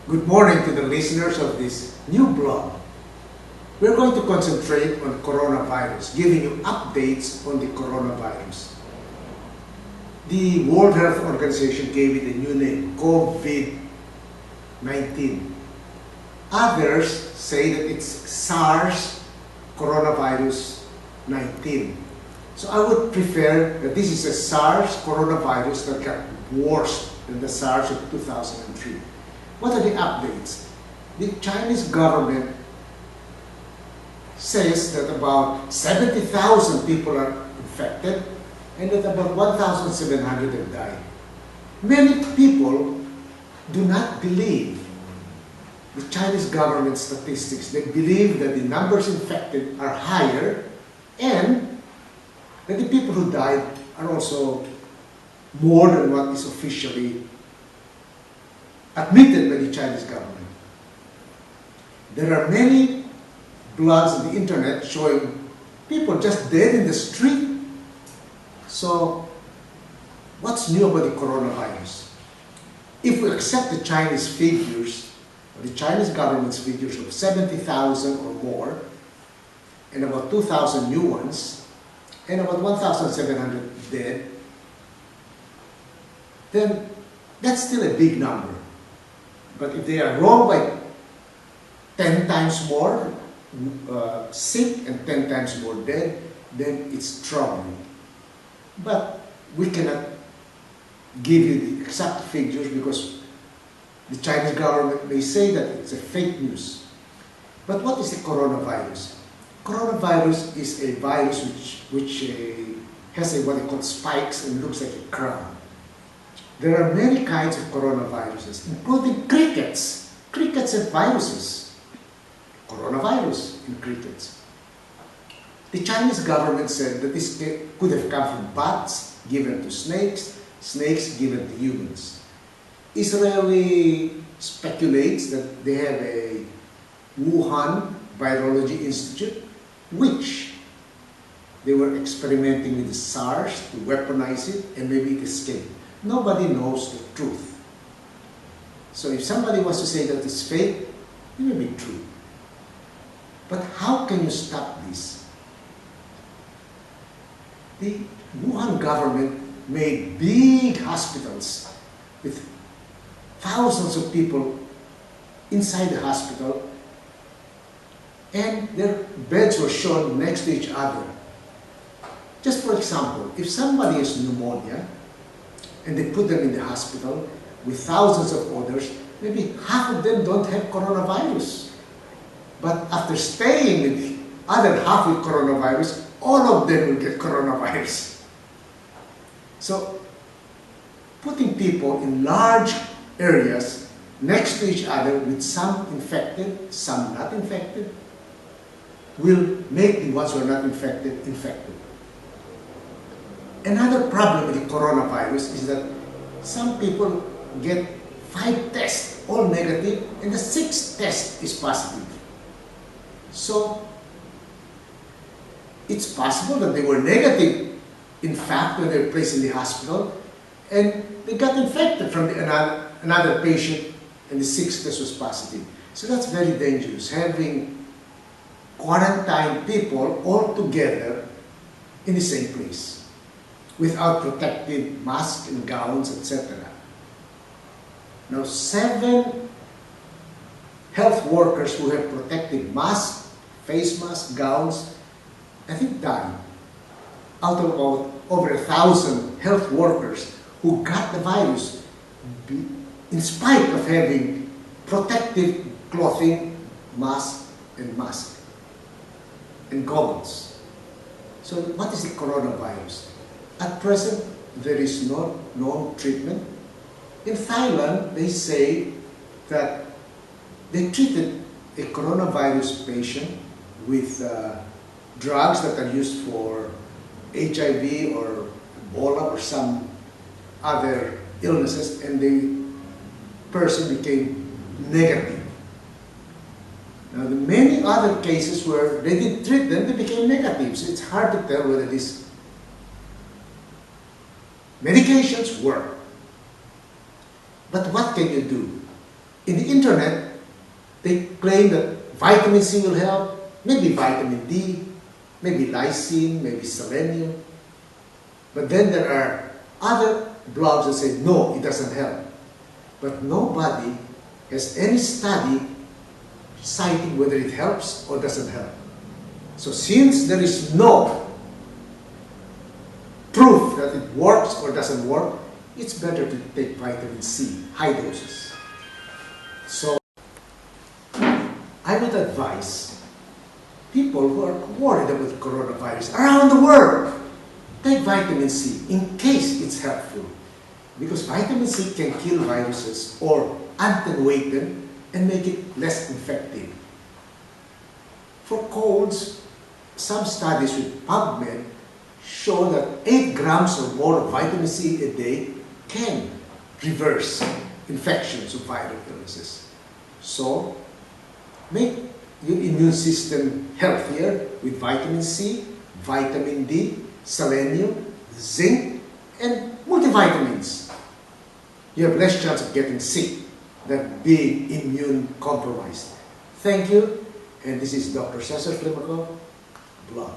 Good morning to the listeners of this new blog. We're going to concentrate on coronavirus, giving you updates on the coronavirus. The World Health Organization gave it a new name, COVID-19. Others say that it's SARS coronavirus 19. So I would prefer that this is a SARS coronavirus that got worse than the SARS of 2003. What are the updates? The Chinese government says that about 70,000 people are infected and that about 1,700 have died. Many people do not believe the Chinese government statistics. They believe that the numbers infected are higher and that the people who died are also more than what is officially admitted by the Chinese government. There are many blogs on the internet showing people just dead in the street. So, what's new about the coronavirus? If we accept the Chinese figures, or the Chinese government's figures of 70,000 or more, and about 2,000 new ones, and about 1,700 dead, then that's still a big number. But if they are wrong by 10 times more sick and 10 times more dead, then it's troubling. But we cannot give you the exact figures because the Chinese government may say that it's a fake news. But what is the coronavirus? Coronavirus is a virus which has what they call spikes and looks like a crown. There are many kinds of coronaviruses, including crickets. Crickets have viruses. Coronavirus in crickets. The Chinese government said that this could have come from bats given to snakes, snakes given to humans. Israeli speculates that they have a Wuhan Virology Institute, which they were experimenting with the SARS to weaponize it, and maybe it escaped. Nobody knows the truth. So if somebody wants to say that it's fake, it may be true. But how can you stop this? The Wuhan government made big hospitals with thousands of people inside the hospital, and their beds were shown next to each other. Just for example, if somebody has pneumonia, and they put them in the hospital with thousands of others, maybe half of them don't have coronavirus. But after staying with the other half with coronavirus, all of them will get coronavirus. So, putting people in large areas next to each other with some infected, some not infected, will make the ones who are not infected, infected. Another problem with the coronavirus is that some people get 5 tests, all negative, and the 6th test is positive. So, it's possible that they were negative, in fact, when they were placed in the hospital, and they got infected from another patient, and the 6th test was positive. So that's very dangerous, having quarantined people all together in the same place, without protective masks and gowns, etc. Now, 7 health workers who have protective masks, face masks, gowns, I think died. Out of over 1,000 health workers who got the virus in spite of having protective clothing, mask and goggles. So what is the coronavirus? At present, there is no known treatment. In Thailand, they say that they treated a coronavirus patient with drugs that are used for HIV or Ebola or some other illnesses, and the person became negative. Now, the many other cases where they didn't treat them, they became negative. So it's hard to tell whether these medications work. But what can you do? In the internet, they claim that vitamin C will help, maybe vitamin D, maybe lysine, maybe selenium. But then there are other blogs that say, no, it doesn't help. But nobody has any study citing whether it helps or doesn't help. So since there is no proof that it works or doesn't work, it's better to take vitamin C, high doses. So I would advise people who are worried about coronavirus around the world, take vitamin C in case it's helpful. Because vitamin C can kill viruses or attenuate them and make it less infective. For colds, some studies with PubMed show that 8 grams or more of vitamin C a day can reverse infections of viral illnesses. So, make your immune system healthier with vitamin C, vitamin D, selenium, zinc, and multivitamins. You have less chance of getting sick than being immune compromised. Thank you, and this is Dr. Cesar Climaco, blog.